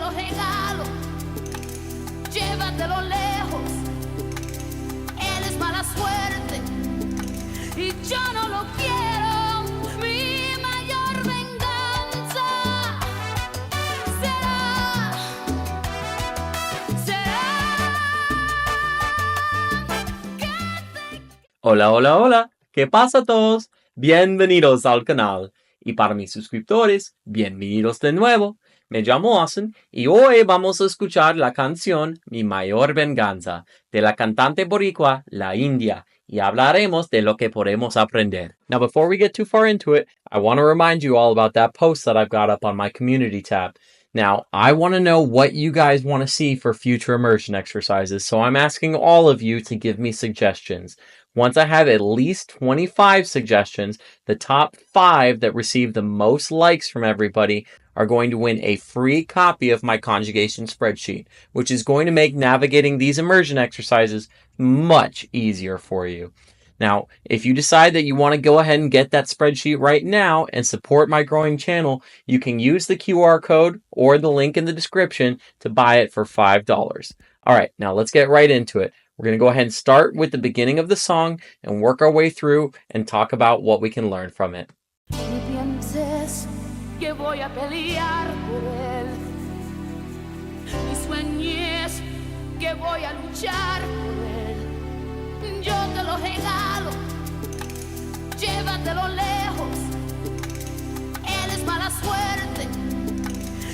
lo regalo, llévatelo lejos. Él es mala suerte y yo no lo quiero. Mi mayor venganza será que te... Hola, hola, hola. ¿Qué pasa a todos? Bienvenidos al canal. Y para mis suscriptores, bienvenidos de nuevo. Me llamo Austin y hoy vamos a escuchar la canción Mi Mayor Venganza de la cantante boricua La India y hablaremos de lo que podemos aprender. Now, before we get too far into it, I want to remind you all about that post that I've got up on my community tab. Now, I want to know what you guys want to see for future immersion exercises, so I'm asking all of you to give me suggestions. Once I have at least 25 suggestions, the top 5 that receive the most likes from everybody are going to win a free copy of my conjugation spreadsheet, which is going to make navigating these immersion exercises much easier for you. Now, if you decide that you want to go ahead and get that spreadsheet right now and support my growing channel, you can use the QR code or the link in the description to buy it for $5. All right, now let's get right into it. We're going to go ahead and start with the beginning of the song and work our way through and talk about what we can learn from it. Ni pienses que voy a pelear por él, ni sueñes que voy a luchar por él. Yo te lo regalo, llévatelo lejos. Él es mala suerte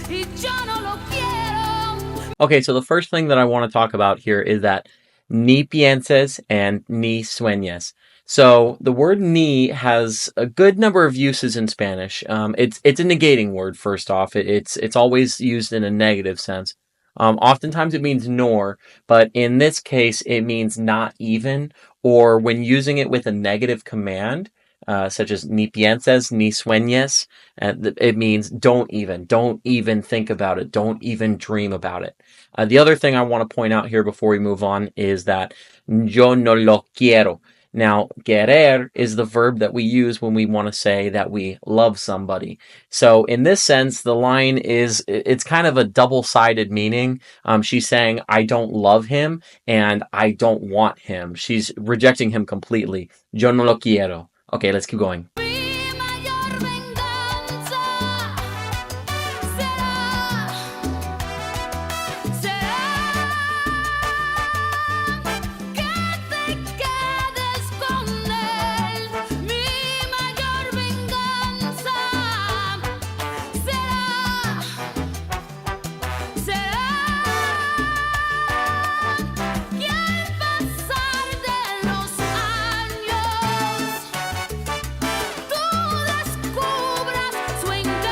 y yo no lo quiero. Okay, so the first thing that I want to talk about here is that ni pienses and ni sueñes. So the word ni has a good number of uses in Spanish. It's a negating word, first off. It's always used in a negative sense. Oftentimes it means nor, but in this case it means not even, or when using it with a negative command, such as ni pienses, ni sueñes, it means don't even think about it, don't even dream about it. The other thing I want to point out here before we move on is that yo no lo quiero. Now, querer is the verb that we use when we want to say that we love somebody. So in this sense, the line it's kind of a double-sided meaning. She's saying, I don't love him and I don't want him. She's rejecting him completely. Yo no lo quiero. Okay, let's keep going. Mi mayor venganza será que te quedes con él. Mi mayor venganza será que al pasar de los años tú descubras su engaño.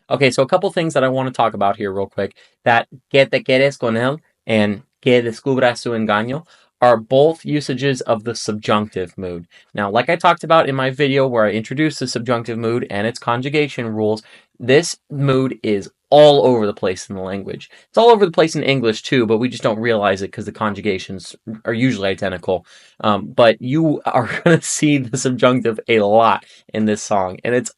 Okay, so a couple things that I want to talk about here real quick. That que te quedes con él and que descubras su engaño are both usages of the subjunctive mood. Now, like I talked about in my video where I introduced the subjunctive mood and its conjugation rules, this mood is all over the place in the language. It's all over the place in English too, but we just don't realize it because the conjugations are usually identical. But you are going to see the subjunctive a lot in this song, and it's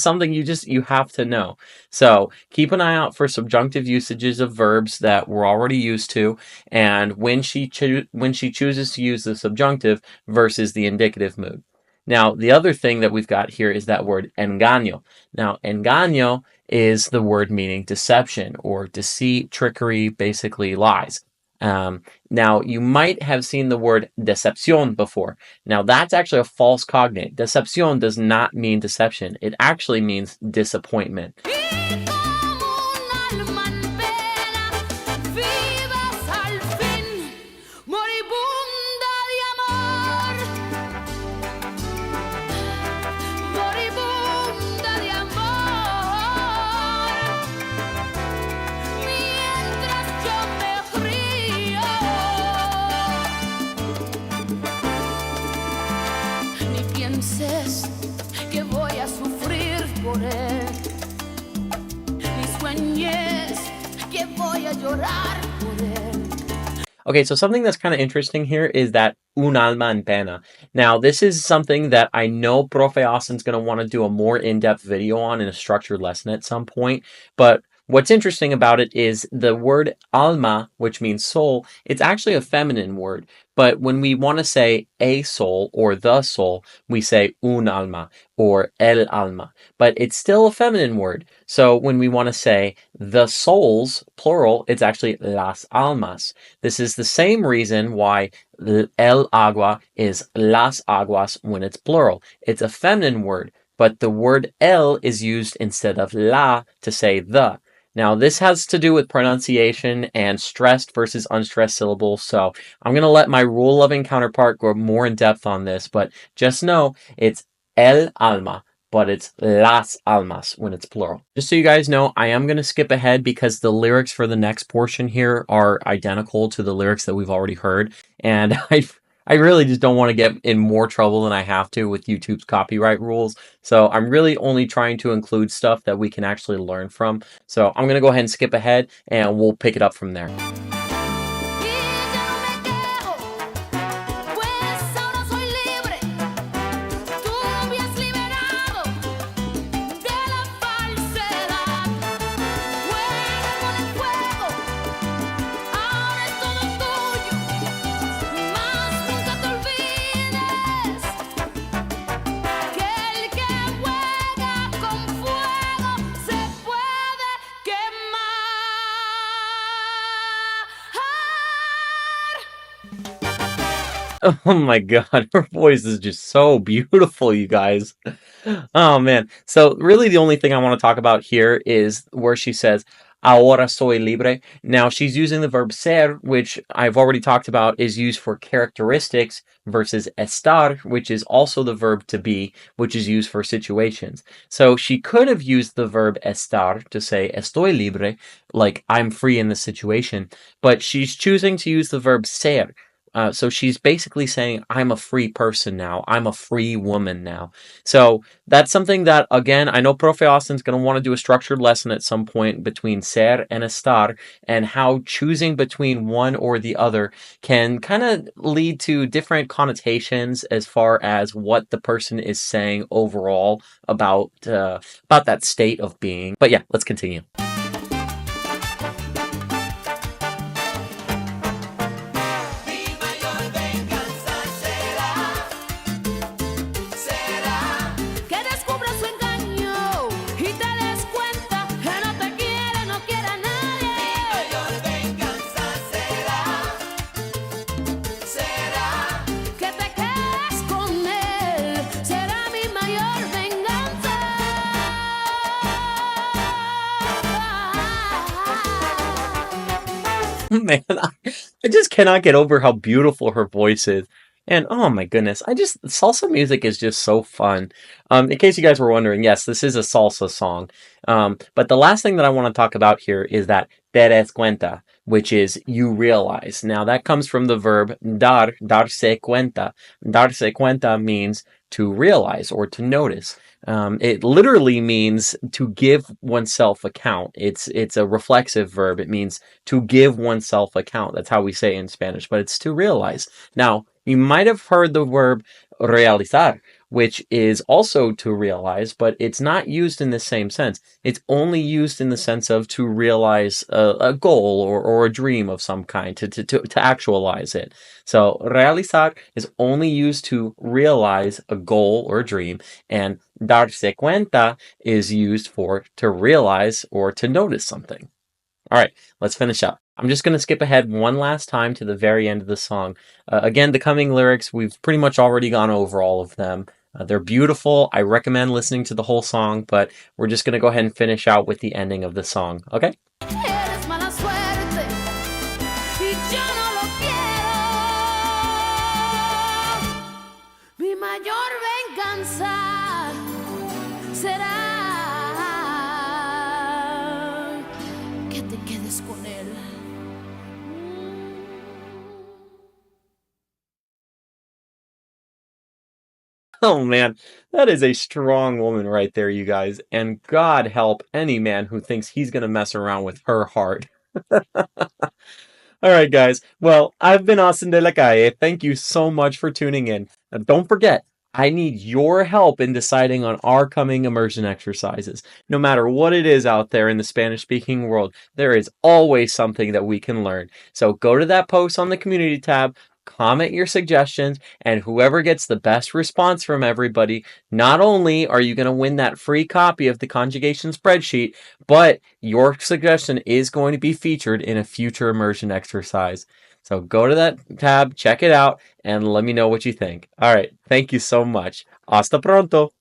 something you have to know. So keep an eye out for subjunctive usages of verbs that we're already used to, and when she chooses to use the subjunctive versus the indicative mood. Now, the other thing that we've got here is that word engaño. Now, engaño is the word meaning deception or deceit, trickery, basically lies. Now, you might have seen the word decepción before. Now, that's actually a false cognate. Decepción does not mean deception. It actually means disappointment. Y como un alma en pena, vivas al fin, moribunda de amor. Moribunda de amor. Mientras yo me río. Ni pienses que voy a sufrir por él. Ni sueñes que voy a llorar por él. Okay, so something that's kind of interesting here is that un alma en pena. Now, this is something that I know Profe Austin's going to want to do a more in-depth video on in a structured lesson at some point, but what's interesting about it is the word alma, which means soul, it's actually a feminine word, but when we want to say a soul or the soul, we say un alma or el alma, but it's still a feminine word. So when we want to say the souls, plural, it's actually las almas. This is the same reason why el agua is las aguas when it's plural. It's a feminine word, but the word el is used instead of la to say the. Now, this has to do with pronunciation and stressed versus unstressed syllables, so I'm going to let my rule-loving counterpart go more in depth on this, but just know it's el alma, but it's las almas when it's plural. Just so you guys know, I am going to skip ahead because the lyrics for the next portion here are identical to the lyrics that we've already heard, and I really just don't want to get in more trouble than I have to with YouTube's copyright rules. So I'm really only trying to include stuff that we can actually learn from. So I'm going to go ahead and skip ahead and we'll pick it up from there. Oh my god, her voice is just so beautiful, you guys. Oh man. So really the only thing I want to talk about here is where she says ahora soy libre. Now she's using the verb ser, which I've already talked about is used for characteristics versus estar, which is also the verb to be, which is used for situations. So she could have used the verb estar to say estoy libre, like I'm free in this situation, but she's choosing to use the verb ser. So she's basically saying, I'm a free person now. I'm a free woman now. So that's something that, again, I know Profe Austin's going to want to do a structured lesson at some point between ser and estar and how choosing between one or the other can kind of lead to different connotations as far as what the person is saying overall about that state of being. But yeah, let's continue. Que descubra su engaño y te des cuenta que no te quiere, no quiere a nadie. Mi mayor venganza será que te quedes con él. Será mi mayor venganza. Man, I just cannot get over how beautiful her voice is. And oh my goodness, salsa music is just so fun. In case you guys were wondering, yes, this is a salsa song. But the last thing that I want to talk about here is that te des cuenta, which is you realize. Now that comes from the verb darse cuenta. Darse cuenta means to realize or to notice. It literally means to give oneself account. It's a reflexive verb. It means to give oneself account. That's how we say it in Spanish, but it's to realize. Now, you might have heard the verb realizar, which is also to realize, but it's not used in the same sense. It's only used in the sense of to realize a goal or a dream of some kind, to actualize it. So, realizar is only used to realize a goal or a dream, and darse cuenta is used for to realize or to notice something. All right, let's finish up. I'm just going to skip ahead one last time to the very end of the song. Again, the coming lyrics, we've pretty much already gone over all of them. They're beautiful. I recommend listening to the whole song, but we're just going to go ahead and finish out with the ending of the song, okay? Eres mala suerte y yo no lo quiero. Mi mayor venganza será que te quedes con él. Oh man, that is a strong woman right there, you guys. And God help any man who thinks he's going to mess around with her heart. All right, guys. Well, I've been Austin de la Calle. Thank you so much for tuning in. And don't forget, I need your help in deciding on our coming immersion exercises. No matter what it is out there in the Spanish speaking world, there is always something that we can learn. So go to that post on the community tab, comment your suggestions, and whoever gets the best response from everybody, not only are you going to win that free copy of the conjugation spreadsheet, but your suggestion is going to be featured in a future immersion exercise. So go to that tab, check it out, and let me know what you think. All right. Thank you so much. Hasta pronto.